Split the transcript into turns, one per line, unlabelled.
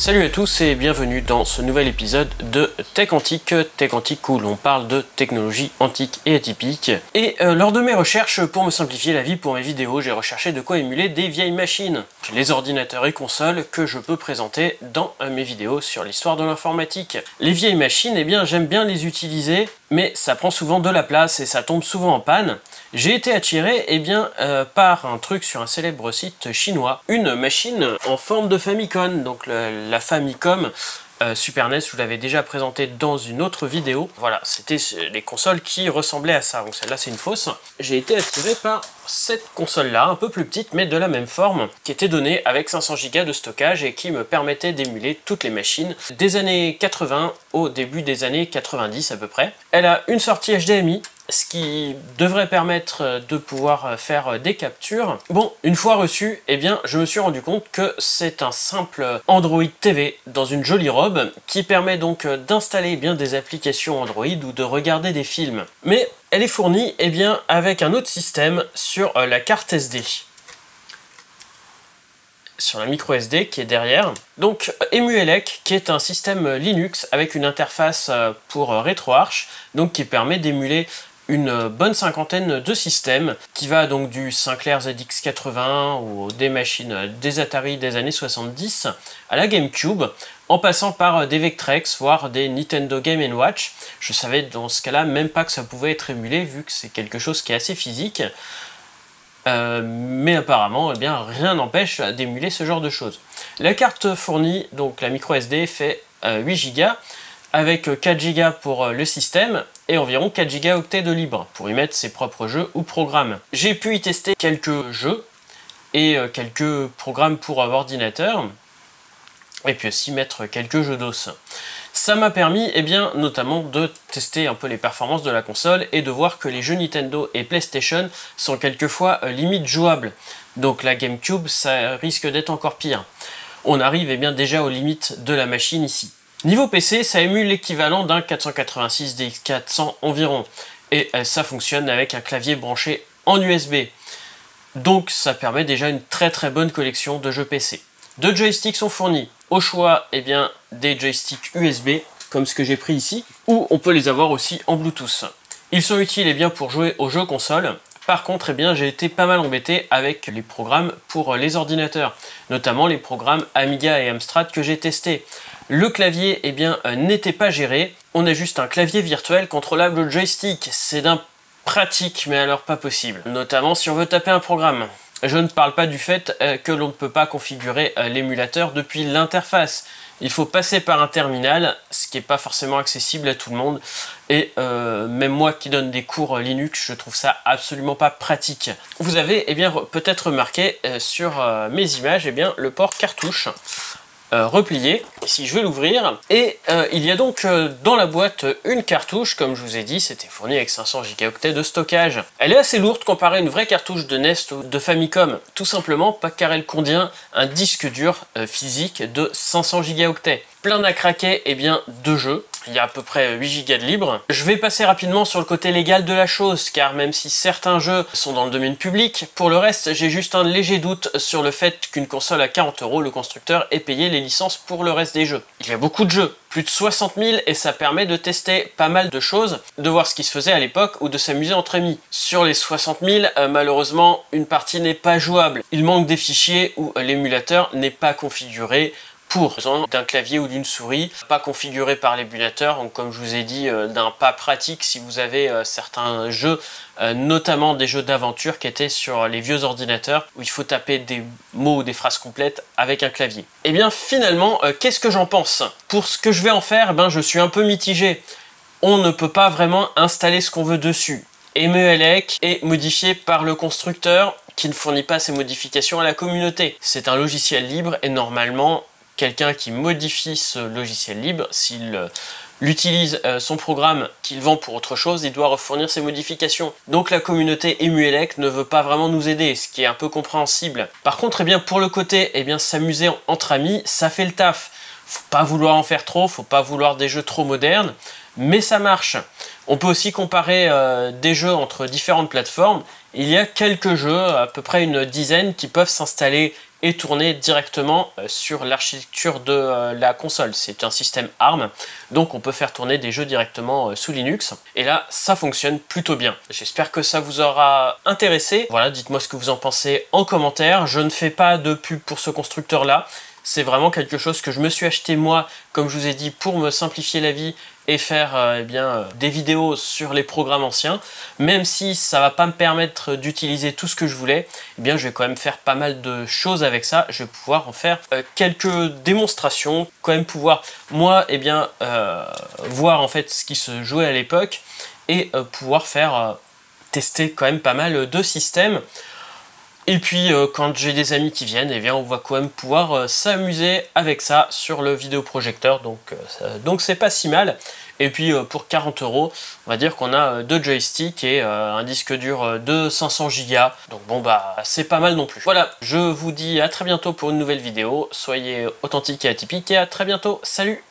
Salut à tous et bienvenue dans ce nouvel épisode de Tech Antique où l'on parle de technologie antique et atypique. Et lors de mes recherches, pour me simplifier la vie pour mes vidéos, j'ai recherché de quoi émuler des vieilles machines, les ordinateurs et consoles que je peux présenter dans mes vidéos sur l'histoire de l'informatique. Les vieilles machines, eh bien j'aime bien les utiliser, mais ça prend souvent de la place et ça tombe souvent en panne. J'ai été attiré par un truc sur un célèbre site chinois, une machine en forme de Famicom, donc la Famicom Super NES, je vous l'avais déjà présenté dans une autre vidéo. Voilà, c'était les consoles qui ressemblaient à ça, donc celle-là c'est une fausse. J'ai été attiré par cette console-là, un peu plus petite mais de la même forme, qui était donnée avec 500 Go de stockage et qui me permettait d'émuler toutes les machines des années 80 au début des années 90 à peu près. Elle a une sortie HDMI, ce qui devrait permettre de pouvoir faire des captures. Bon, une fois reçu, eh bien, je me suis rendu compte que c'est un simple Android TV dans une jolie robe qui permet donc d'installer bien des applications Android ou de regarder des films. Mais elle est fournie eh bien, avec un autre système sur la carte SD. Sur la micro SD qui est derrière. Donc EmuElec qui est un système Linux avec une interface pour RetroArch, donc qui permet d'émuler une bonne cinquantaine de systèmes, qui va donc du Sinclair ZX80 ou des machines des Atari des années 70 à la GameCube, en passant par des Vectrex, voire des Nintendo Game & Watch. Je savais dans ce cas-là même pas que ça pouvait être émulé, vu que c'est quelque chose qui est assez physique. Mais apparemment, eh bien, rien n'empêche d'émuler ce genre de choses. La carte fournie, donc la micro SD, fait 8 Go, avec 4 Go pour le système et environ 4 Go de libre pour y mettre ses propres jeux ou programmes. J'ai pu y tester quelques jeux et quelques programmes pour ordinateur, et puis aussi mettre quelques jeux d'os. Ça m'a permis eh bien, notamment de tester un peu les performances de la console et de voir que les jeux Nintendo et PlayStation sont quelquefois limite jouables. Donc la GameCube, ça risque d'être encore pire. On arrive eh bien, déjà aux limites de la machine ici. Niveau PC, ça émule l'équivalent d'un 486 DX400 environ. Et ça fonctionne avec un clavier branché en USB. Donc ça permet déjà une très bonne collection de jeux PC. Deux joysticks sont fournis. Au choix, eh bien, des joysticks USB, comme ce que j'ai pris ici, ou on peut les avoir aussi en Bluetooth. Ils sont utiles eh bien, pour jouer aux jeux console. Par contre, eh bien, j'ai été pas mal embêté avec les programmes pour les ordinateurs, notamment les programmes Amiga et Amstrad que j'ai testés. Le clavier eh bien, n'était pas géré, on a juste un clavier virtuel contrôlable au joystick. C'est d'un pratique, mais alors pas possible, notamment si on veut taper un programme. Je ne parle pas du fait que l'on ne peut pas configurer l'émulateur depuis l'interface. Il faut passer par un terminal, ce qui n'est pas forcément accessible à tout le monde. Et même moi qui donne des cours Linux, je trouve ça absolument pas pratique. Vous avez eh bien peut-être remarqué sur mes images eh bien, le port cartouche replié. Ici je vais l'ouvrir et il y a donc dans la boîte une cartouche, comme je vous ai dit, c'était fourni avec 500 Go de stockage. Elle est assez lourde comparée à une vraie cartouche de NES ou de Famicom, tout simplement car elle contient un disque dur physique de 500 Go. Plein à craquer eh bien, de jeux. Il y a à peu près 8 Go de libre. Je vais passer rapidement sur le côté légal de la chose, car même si certains jeux sont dans le domaine public, pour le reste, j'ai juste un léger doute sur le fait qu'une console à 40 €, le constructeur ait payé les licences pour le reste des jeux. Il y a beaucoup de jeux, plus de 60 000, et ça permet de tester pas mal de choses, de voir ce qui se faisait à l'époque ou de s'amuser entre amis. Sur les 60 000, malheureusement, une partie n'est pas jouable. Il manque des fichiers où l'émulateur n'est pas configuré pour d'un clavier ou d'une souris, pas configuré par l'émulateur, donc comme je vous ai dit, d'un pas pratique si vous avez certains jeux, notamment des jeux d'aventure qui étaient sur les vieux ordinateurs, où il faut taper des mots ou des phrases complètes avec un clavier. Et bien finalement, qu'est-ce que j'en pense? Pour ce que je vais en faire, je suis un peu mitigé. On ne peut pas vraiment installer ce qu'on veut dessus. EmuElec est modifié par le constructeur, qui ne fournit pas ces modifications à la communauté. C'est un logiciel libre et normalement, quelqu'un qui modifie ce logiciel libre, s'il utilise son programme qu'il vend pour autre chose, il doit refournir ses modifications. Donc la communauté EmuElec ne veut pas vraiment nous aider, ce qui est un peu compréhensible. Par contre, eh bien, pour le côté s'amuser entre amis, ça fait le taf. Faut pas vouloir en faire trop, faut pas vouloir des jeux trop modernes, mais ça marche. On peut aussi comparer des jeux entre différentes plateformes. Il y a quelques jeux, à peu près une dizaine, qui peuvent s'installer et tourner directement sur l'architecture de la console. C'est un système ARM, donc on peut faire tourner des jeux directement sous Linux. Et là, ça fonctionne plutôt bien. J'espère que ça vous aura intéressé. Voilà, dites-moi ce que vous en pensez en commentaire. Je ne fais pas de pub pour ce constructeur-là. C'est vraiment quelque chose que je me suis acheté moi, comme je vous ai dit, pour me simplifier la vie et faire des vidéos sur les programmes anciens. Même si ça va pas me permettre d'utiliser tout ce que je voulais, eh bien je vais quand même faire pas mal de choses avec ça. Je vais pouvoir en faire quelques démonstrations, quand même pouvoir moi voir en fait ce qui se jouait à l'époque et pouvoir faire tester quand même pas mal de systèmes. Et puis quand j'ai des amis qui viennent, eh bien, on va quand même pouvoir s'amuser avec ça sur le vidéoprojecteur, donc c'est pas si mal. Et puis pour 40 €, on va dire qu'on a 2 joysticks et un disque dur de 500 Go. Donc bon bah c'est pas mal non plus. Voilà, je vous dis à très bientôt pour une nouvelle vidéo. Soyez authentiques et atypiques et à très bientôt. Salut!